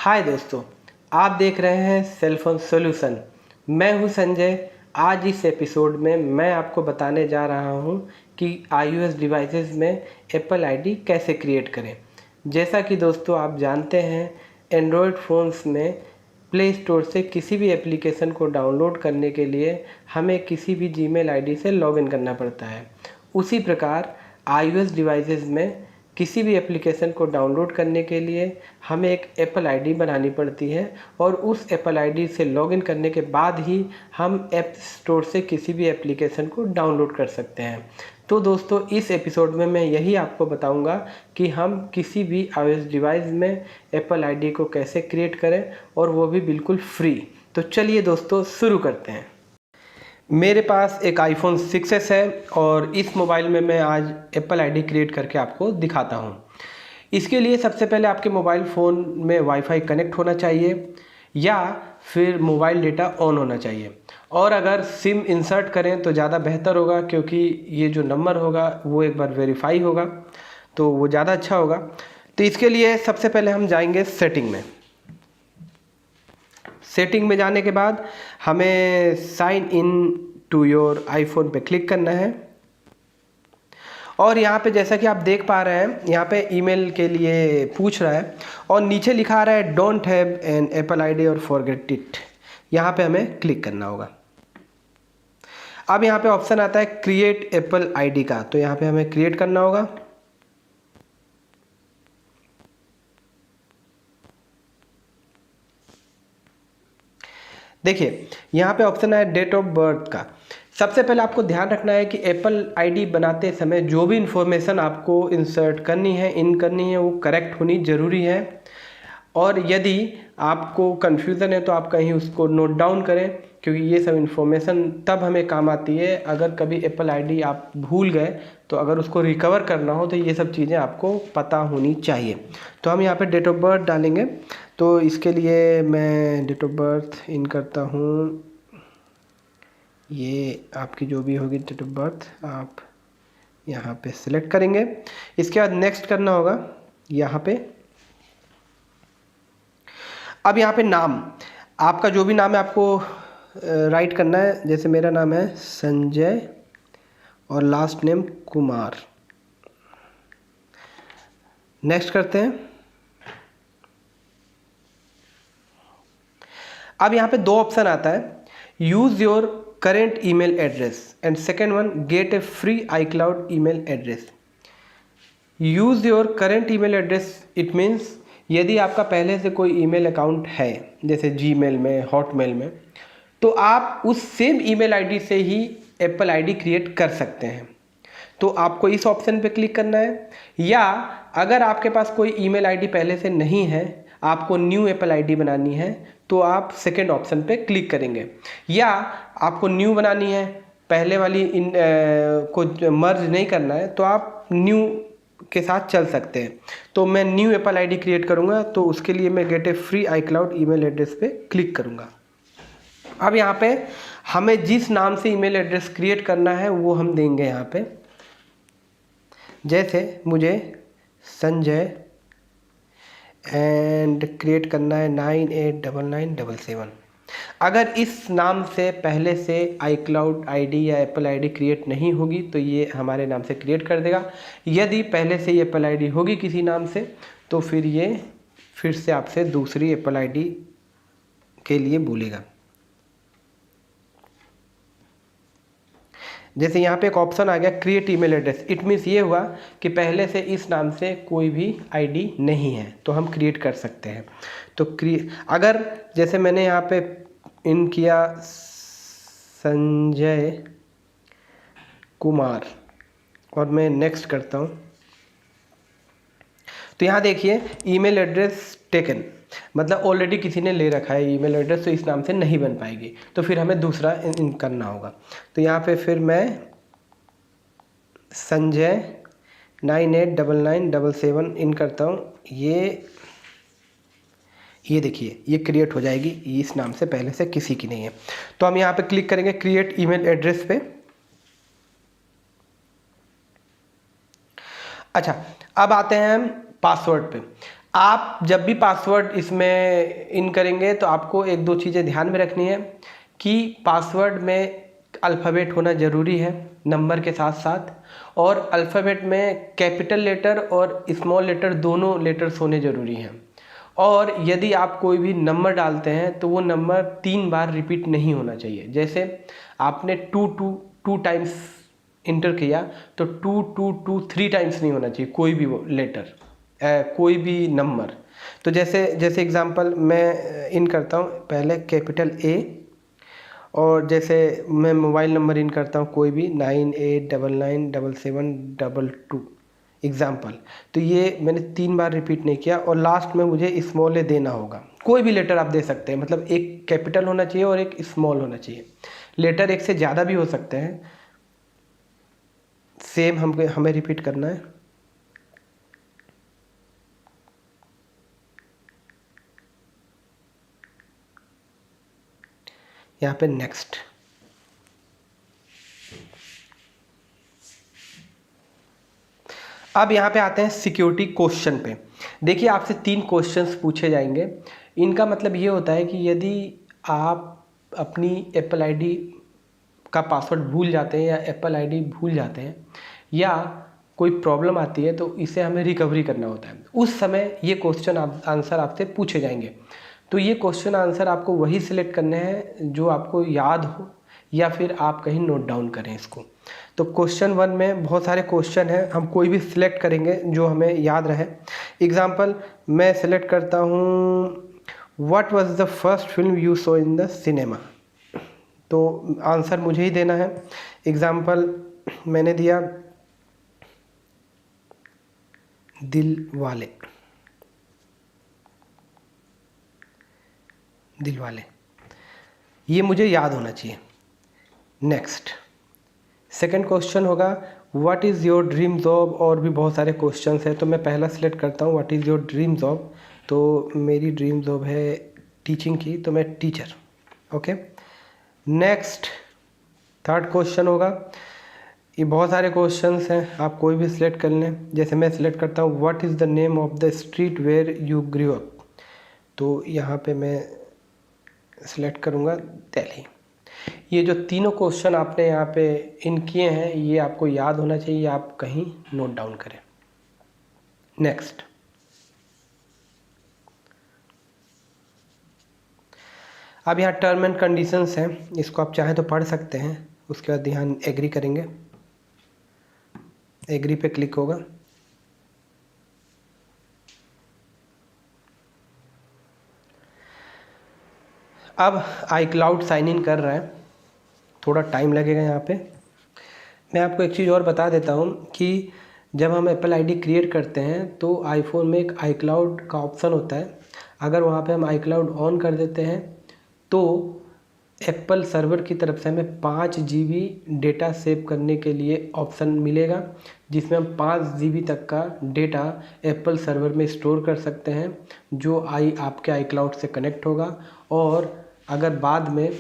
हाय दोस्तों, आप देख रहे हैं सेलफोन सॉल्यूशन। मैं हूं संजय। आज इस एपिसोड में मैं आपको बताने जा रहा हूं कि iOS डिवाइसेस में एप्पल आईडी कैसे क्रिएट करें। जैसा कि दोस्तों आप जानते हैं, एंड्रॉयड फ़ोन्स में प्ले स्टोर से किसी भी एप्लीकेशन को डाउनलोड करने के लिए हमें किसी भी जीमेल आईडी से लॉगिन करना पड़ता है। उसी प्रकार iOS डिवाइसेस में किसी भी एप्लीकेशन को डाउनलोड करने के लिए हमें एक एप्पल आईडी बनानी पड़ती है और उस एप्पल आईडी से लॉगिन करने के बाद ही हम ऐप स्टोर से किसी भी एप्लीकेशन को डाउनलोड कर सकते हैं। तो दोस्तों, इस एपिसोड में मैं यही आपको बताऊंगा कि हम किसी भी iOS डिवाइस में एप्पल आईडी को कैसे क्रिएट करें और वो भी बिल्कुल फ्री। तो चलिए दोस्तों, शुरू करते हैं। मेरे पास एक iPhone 6s है और इस मोबाइल में मैं आज एप्पल आईडी क्रिएट करके आपको दिखाता हूँ। इसके लिए सबसे पहले आपके मोबाइल फ़ोन में वाईफाई कनेक्ट होना चाहिए या फिर मोबाइल डेटा ऑन होना चाहिए, और अगर सिम इंसर्ट करें तो ज़्यादा बेहतर होगा, क्योंकि ये जो नंबर होगा वो एक बार वेरीफाई होगा तो वो ज़्यादा अच्छा होगा। तो इसके लिए सबसे पहले हम जाएंगे सेटिंग में। सेटिंग में जाने के बाद हमें sign in to your iPhone पे क्लिक करना है और यहाँ पे जैसा कि आप देख पा रहे हैं, यहाँ पे ईमेल के लिए पूछ रहा है और नीचे लिखा आ रहा है don't have an apple ID और फॉरगेट इट। यहाँ पे हमें क्लिक करना होगा। अब यहाँ पे ऑप्शन आता है क्रिएट एप्पल आईडी का, तो यहाँ पे हमें क्रिएट करना होगा। देखिए, यहाँ पे ऑप्शन है डेट ऑफ बर्थ का। सबसे पहले आपको ध्यान रखना है कि एप्पल आईडी बनाते समय जो भी इंफॉर्मेशन आपको इंसर्ट करनी है, इन करनी है, वो करेक्ट होनी ज़रूरी है। और यदि आपको कन्फ्यूज़न है तो आप कहीं उसको नोट डाउन करें, क्योंकि ये सब इंफॉर्मेशन तब हमें काम आती है अगर कभी एप्पल आईडी आप भूल गए, तो अगर उसको रिकवर करना हो तो ये सब चीज़ें आपको पता होनी चाहिए। तो हम यहाँ पे डेट ऑफ बर्थ डालेंगे। तो इसके लिए मैं डेट ऑफ बर्थ इन करता हूँ। ये आपकी जो भी होगी डेट ऑफ बर्थ आप यहाँ पे सिलेक्ट करेंगे। इसके बाद नेक्स्ट करना होगा यहाँ पे। अब यहाँ पे नाम, आपका जो भी नाम है आपको राइट करना है। जैसे मेरा नाम है संजय और लास्ट नेम कुमार। नेक्स्ट करते हैं। अब यहाँ पे दो ऑप्शन आता है, use your current email address and second one get A free iCloud email address. Use your current email address it means यदि आपका पहले से कोई ईमेल अकाउंट है, जैसे जीमेल में, हॉटमेल में, तो आप उस सेम ईमेल आईडी से ही एप्पल आईडी क्रिएट कर सकते हैं। तो आपको इस ऑप्शन पे क्लिक करना है, या अगर आपके पास कोई ईमेल आईडी पहले से नहीं है, आपको न्यू एप्पल आईडी बनानी है, तो आप सेकेंड ऑप्शन पे क्लिक करेंगे। या आपको न्यू बनानी है, पहले वाली को मर्ज नहीं करना है, तो आप न्यू के साथ चल सकते हैं। तो मैं न्यू एप्पल आईडी क्रिएट करूँगा, तो उसके लिए मैं गेट ए फ्री iCloud ईमेल एड्रेस पे क्लिक करूँगा। अब यहाँ पे हमें जिस नाम से ईमेल एड्रेस क्रिएट करना है वो हम देंगे यहाँ पे। जैसे मुझे संजय एंड क्रिएट करना है 989977। अगर इस नाम से पहले से iCloud आईडी या एप्पल आईडी क्रिएट नहीं होगी तो ये हमारे नाम से क्रिएट कर देगा। यदि पहले से ये एप्पल आईडी होगी किसी नाम से, तो फिर ये फिर से आपसे दूसरी एप्पल आईडी के लिए बोलेगा। जैसे यहाँ पे एक ऑप्शन आ गया create email address, it means ये हुआ कि पहले से इस नाम से कोई भी आईडी नहीं है, तो हम क्रिएट कर सकते हैं। तो अगर जैसे मैंने यहाँ पे इन किया संजय कुमार और मैं नेक्स्ट करता हूँ, तो यहाँ देखिए ईमेल एड्रेस टेकन, मतलब ऑलरेडी किसी ने ले रखा है ईमेल एड्रेस, तो इस नाम से नहीं बन पाएगी, तो फिर हमें दूसरा इन करना होगा। तो यहाँ पे फिर मैं संजय 989977 इन करता हूँ। ये देखिए ये क्रिएट हो जाएगी, इस नाम से पहले से किसी की नहीं है। तो हम यहाँ पे क्लिक करेंगे क्रिएट ईमेल एड्रेस पे। अच्छा, अब आते हैं हम पासवर्ड पे। आप जब भी पासवर्ड इसमें इन करेंगे तो आपको एक दो चीज़ें ध्यान में रखनी है कि पासवर्ड में अल्फ़ाबेट होना ज़रूरी है नंबर के साथ साथ, और अल्फ़ाबेट में कैपिटल लेटर और स्मॉल लेटर दोनों लेटर्स होने ज़रूरी हैं। और यदि आप कोई भी नंबर डालते हैं तो वो नंबर 3 बार रिपीट नहीं होना चाहिए। जैसे आपने टू टाइम्स इंटर किया तो 2 3 टाइम्स नहीं होना चाहिए कोई भी वो लेटर, कोई भी नंबर। तो जैसे जैसे एग्जांपल मैं इन करता हूँ पहले कैपिटल ए, और जैसे मैं मोबाइल नंबर इन करता हूँ कोई भी 98997722 एग्ज़ाम्पल। तो ये मैंने 3 बार रिपीट नहीं किया, और लास्ट में मुझे स्मॉल ए देना होगा। कोई भी लेटर आप दे सकते हैं, मतलब एक कैपिटल होना चाहिए और एक स्मॉल होना चाहिए। लेटर एक से ज़्यादा भी हो सकते हैं। सेम हमें रिपीट करना है। यहाँ पे नेक्स्ट। अब यहाँ पे आते हैं सिक्योरिटी क्वेश्चन पे। देखिए आपसे 3 क्वेश्चंस पूछे जाएंगे। इनका मतलब ये होता है कि यदि आप अपनी एप्पल आईडी का पासवर्ड भूल जाते हैं या एप्पल आईडी भूल जाते हैं या कोई प्रॉब्लम आती है तो इसे हमें रिकवरी करना होता है, उस समय ये क्वेश्चन आंसर आपसे पूछे जाएंगे। तो ये क्वेश्चन आंसर आपको वही सिलेक्ट करने हैं जो आपको याद हो या फिर आप कहीं नोट डाउन करें इसको। तो क्वेश्चन 1 में बहुत सारे क्वेश्चन हैं, हम कोई भी सिलेक्ट करेंगे जो हमें याद रहे। एग्जाम्पल मैं सिलेक्ट करता हूँ what was the first film you saw in the cinema. तो आंसर मुझे ही देना है। एग्जाम्पल मैंने दिया दिल वाले। दिल वाले, ये मुझे याद होना चाहिए। नेक्स्ट सेकंड क्वेश्चन होगा what is your dream job, और भी बहुत सारे क्वेश्चंस हैं। तो मैं पहला सिलेक्ट करता हूँ what is your dream job. तो मेरी ड्रीम जॉब है टीचिंग की, तो मैं teacher. Okay. Next third question होगा, ये बहुत सारे क्वेश्चंस हैं, आप कोई भी सिलेक्ट कर लें। जैसे मैं सिलेक्ट करता हूँ what is the name of the street wear you grew up. तो यहाँ पे मैं सिलेक्ट करूँगा दिल्ली। ये जो तीनों क्वेश्चन आपने यहाँ पे इन किए हैं ये आपको याद होना चाहिए, आप कहीं नोट डाउन करें। नेक्स्ट अब यहाँ टर्म एंड कंडीशंस हैं, इसको आप चाहें तो पढ़ सकते हैं। उसके बाद यहाँ एग्री करेंगे, एग्री पे क्लिक होगा। अब iCloud साइन इन कर रहा है, थोड़ा टाइम लगेगा यहाँ पे। मैं आपको एक चीज़ और बता देता हूँ कि जब हम एप्पल आईडी क्रिएट करते हैं तो आईफोन में एक iCloud का ऑप्शन होता है। अगर वहाँ पे हम iCloud ऑन कर देते हैं तो एप्पल सर्वर की तरफ से हमें 5 GB डेटा सेव करने के लिए ऑप्शन मिलेगा, जिसमें हम 5 GB तक का डेटा एप्पल सर्वर में स्टोर कर सकते हैं, जो आपके iCloud से कनेक्ट होगा। और अगर बाद में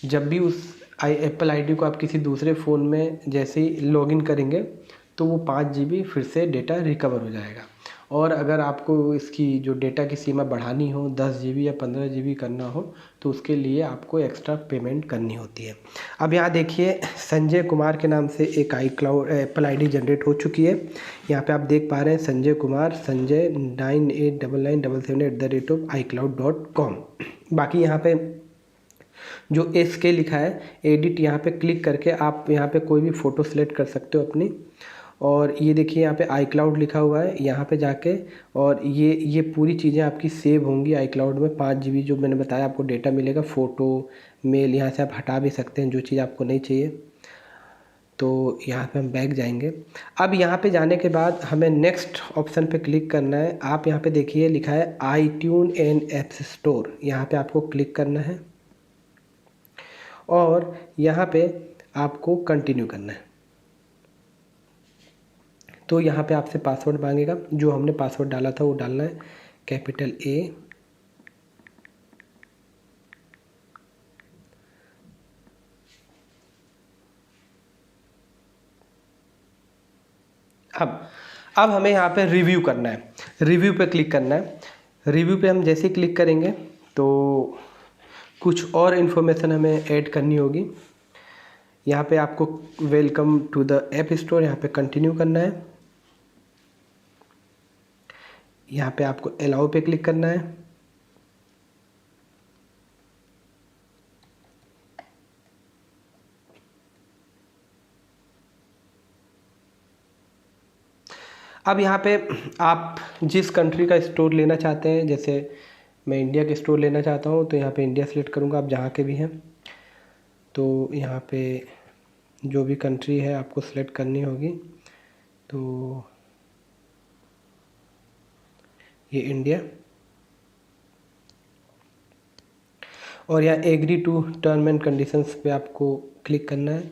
जब भी उस एप्पल आईडी को आप किसी दूसरे फ़ोन में जैसे ही लॉगिन करेंगे तो वो 5 GB फिर से डेटा रिकवर हो जाएगा। और अगर आपको इसकी जो डेटा की सीमा बढ़ानी हो 10 GB या 15 GB करना हो तो उसके लिए आपको एक्स्ट्रा पेमेंट करनी होती है। अब यहाँ देखिए संजय कुमार के नाम से एक iCloud एप्पल आईडी जनरेट हो चुकी है। यहाँ पे आप देख पा रहे हैं संजय कुमार, संजय 989977@icloud.com। बाकी यहाँ पे जो SK लिखा है एडिट, यहाँ पे क्लिक करके आप यहाँ पे कोई भी फ़ोटो सेलेक्ट कर सकते हो अपनी। और ये देखिए यहाँ पे iCloud लिखा हुआ है, यहाँ पे जाके और ये पूरी चीज़ें आपकी सेव होंगी iCloud में। 5 GB जो मैंने बताया आपको डेटा मिलेगा, फ़ोटो मेल, यहाँ से आप हटा भी सकते हैं जो चीज़ आपको नहीं चाहिए। तो यहाँ पे हम बैक जाएंगे। अब यहाँ पे जाने के बाद हमें नेक्स्ट ऑप्शन पे क्लिक करना है। आप यहाँ पे देखिए लिखा है iTunes एंड ऐप्स स्टोर, यहाँ पे आपको क्लिक करना है और यहाँ पे आपको कंटिन्यू करना है। तो यहाँ पे आपसे पासवर्ड मांगेगा, जो हमने पासवर्ड डाला था वो डालना है, कैपिटल A। अब हमें यहाँ पे रिव्यू करना है। रिव्यू पे क्लिक करना है। रिव्यू पे हम जैसे ही क्लिक करेंगे तो कुछ और इन्फॉर्मेशन हमें ऐड करनी होगी। यहाँ पे आपको welcome to the App Store, यहाँ पे कंटिन्यू करना है। यहाँ पे आपको अलाउ पे क्लिक करना है। अब यहाँ पे आप जिस कंट्री का स्टोर लेना चाहते हैं, जैसे मैं इंडिया के स्टोर लेना चाहता हूँ तो यहाँ पे इंडिया सेलेक्ट करूँगा। आप जहाँ के भी हैं तो यहाँ पे जो भी कंट्री है आपको सेलेक्ट करनी होगी। तो ये इंडिया, और यहाँ agree to term and conditions पे आपको क्लिक करना है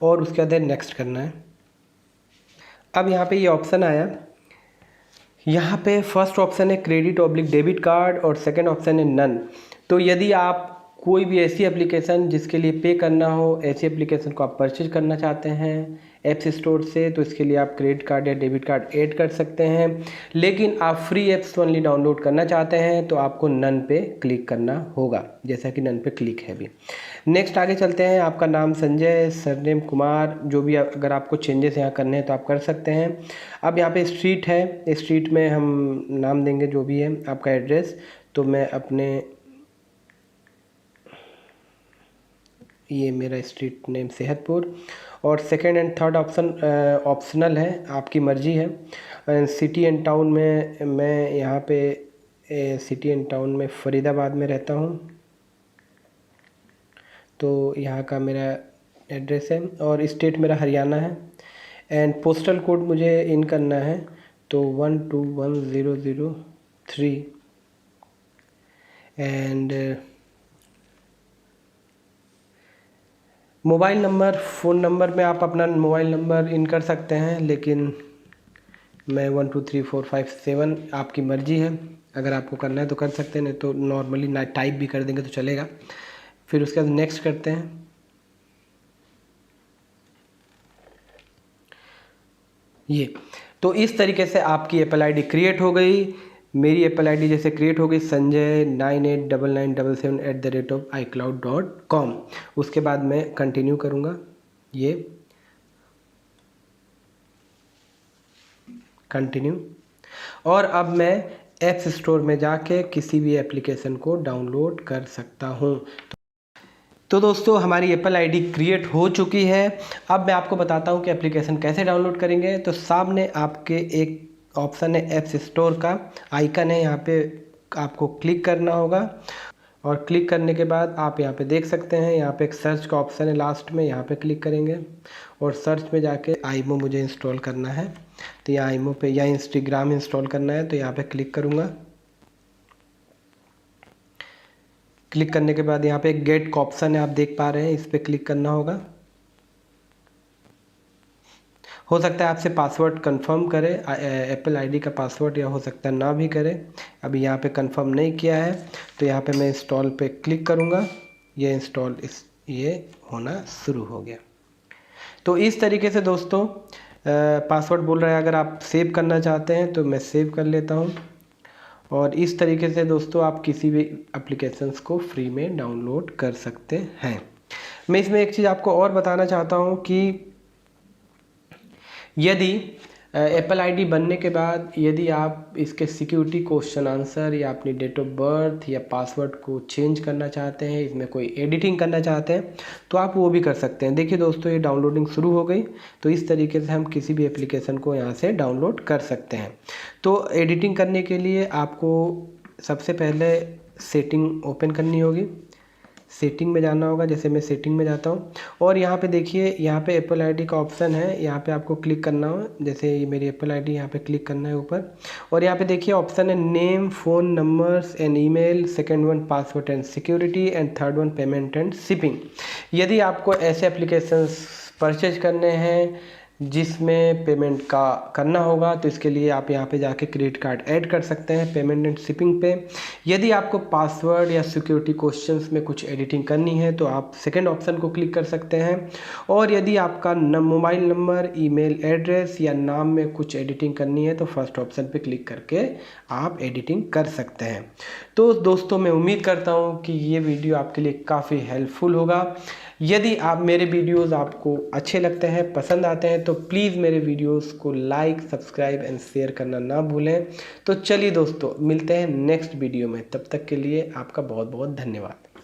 और उसके बाद नेक्स्ट करना है। अब यहाँ पे ये ऑप्शन आया, यहाँ पे फर्स्ट ऑप्शन है क्रेडिट ऑब्लिक डेबिट कार्ड और सेकंड ऑप्शन है नन। तो यदि आप कोई भी ऐसी एप्लीकेशन जिसके लिए पे करना हो, ऐसी एप्लीकेशन को आप परचेज करना चाहते हैं ऐप्स स्टोर से, तो इसके लिए आप क्रेडिट कार्ड या डेबिट कार्ड ऐड कर सकते हैं। लेकिन आप फ्री ऐप्स ओनली डाउनलोड करना चाहते हैं तो आपको नन पे क्लिक करना होगा, जैसा कि नन पे क्लिक है अभी। नेक्स्ट आगे चलते हैं। आपका नाम संजय, सरनेम कुमार, जो भी अगर आपको चेंजेस यहाँ करने हैं तो आप कर सकते हैं। अब यहाँ पे स्ट्रीट है, स्ट्रीट में हम नाम देंगे जो भी है। आपका एड्रेस, तो मैं अपने, ये मेरा स्ट्रीट नेम सेहतपुर, और second and third option optional है, आपकी मर्ज़ी है। सिटी एंड टाउन में मैं यहाँ पे सिटी एंड टाउन में फरीदाबाद में रहता हूँ, तो यहाँ का मेरा एड्रेस है। और स्टेट मेरा हरियाणा है। एंड पोस्टल कोड मुझे इन करना है, तो 121003। And mobile number, phone number में आप अपना मोबाइल नंबर इन कर सकते हैं, लेकिन मैं 123457, आपकी मर्ज़ी है। अगर आपको करना है तो कर सकते हैं, नहीं तो नॉर्मली ना टाइप भी कर देंगे तो चलेगा। फिर उसके बाद नेक्स्ट करते हैं। ये तो इस तरीके से आपकी एप्पल आईडी क्रिएट हो गई। मेरी एप्पल आईडी जैसे क्रिएट हो गई संजय 989977@icloud.com। उसके बाद मैं कंटिन्यू करूँगा, ये कंटिन्यू। और अब मैं ऐप्स स्टोर में जाके किसी भी एप्लीकेशन को डाउनलोड कर सकता हूँ। तो दोस्तों हमारी एप्पल आईडी क्रिएट हो चुकी है। अब मैं आपको बताता हूँ कि एप्लीकेशन कैसे डाउनलोड करेंगे। तो सामने आपके एक ऑप्शन है ऐप्स स्टोर का आइकन है, यहाँ पे आपको क्लिक करना होगा। और क्लिक करने के बाद आप यहाँ पे देख सकते हैं, यहाँ पे एक सर्च का ऑप्शन है लास्ट में, यहाँ पे क्लिक करेंगे और सर्च में जाके आईमो मुझे इंस्टॉल करना है। तो यहाँ आईमो पे, या इंस्टाग्राम इंस्टॉल करना है, तो यहाँ पे क्लिक करूँगा। क्लिक करने के बाद यहाँ पे एक गेट का ऑप्शन है, आप देख पा रहे हैं, इस पर क्लिक करना होगा। हो सकता है आपसे पासवर्ड कंफर्म करे, एप्पल आईडी का पासवर्ड, या हो सकता है ना भी करे। अभी यहाँ पे कंफर्म नहीं किया है, तो यहाँ पे मैं इंस्टॉल पे क्लिक करूँगा। ये इंस्टॉल ये होना शुरू हो गया। तो इस तरीके से दोस्तों पासवर्ड बोल रहा है, अगर आप सेव करना चाहते हैं तो मैं सेव कर लेता हूँ। और इस तरीके से दोस्तों आप किसी भी एप्लीकेशंस को फ्री में डाउनलोड कर सकते हैं। मैं इसमें एक चीज़ आपको और बताना चाहता हूँ कि यदि एप्पल आईडी बनने के बाद यदि आप इसके सिक्योरिटी क्वेश्चन आंसर या अपनी डेट ऑफ बर्थ या पासवर्ड को चेंज करना चाहते हैं, इसमें कोई एडिटिंग करना चाहते हैं, तो आप वो भी कर सकते हैं। देखिए दोस्तों ये डाउनलोडिंग शुरू हो गई। तो इस तरीके से हम किसी भी एप्लीकेशन को यहाँ से डाउनलोड कर सकते हैं। तो एडिटिंग करने के लिए आपको सबसे पहले सेटिंग ओपन करनी होगी, सेटिंग में जाना होगा। जैसे मैं सेटिंग में जाता हूँ और यहाँ पे देखिए, यहाँ पे एप्पल आईडी का ऑप्शन है, यहाँ पे आपको क्लिक करना हो। जैसे ये मेरी एप्पल आईडी, यहाँ पे क्लिक करना है ऊपर, और यहाँ पे देखिए ऑप्शन है name, phone numbers and email, second one password and security, and third one payment and shipping. यदि आपको ऐसे एप्लीकेशंस परचेज करने हैं जिसमें पेमेंट का करना होगा। तो इसके लिए आप यहाँ पे जाके क्रेडिट कार्ड ऐड कर सकते हैं पेमेंट एंड शिपिंग पे। यदि आपको पासवर्ड या सिक्योरिटी क्वेश्चंस में कुछ एडिटिंग करनी है तो आप सेकंड ऑप्शन को क्लिक कर सकते हैं। और यदि आपका मोबाइल नंबर, ईमेल एड्रेस या नाम में कुछ एडिटिंग करनी है तो फर्स्ट ऑप्शन पे क्लिक करके आप एडिटिंग कर सकते हैं। तो दोस्तों, मैं उम्मीद करता हूँ कि ये वीडियो आपके लिए काफ़ी हेल्पफुल होगा। यदि आप मेरे वीडियोस आपको अच्छे लगते हैं, पसंद आते हैं, तो प्लीज़ मेरे वीडियोस को लाइक, सब्सक्राइब एंड शेयर करना ना भूलें। तो चलिए दोस्तों, मिलते हैं नेक्स्ट वीडियो में। तब तक के लिए आपका बहुत बहुत धन्यवाद।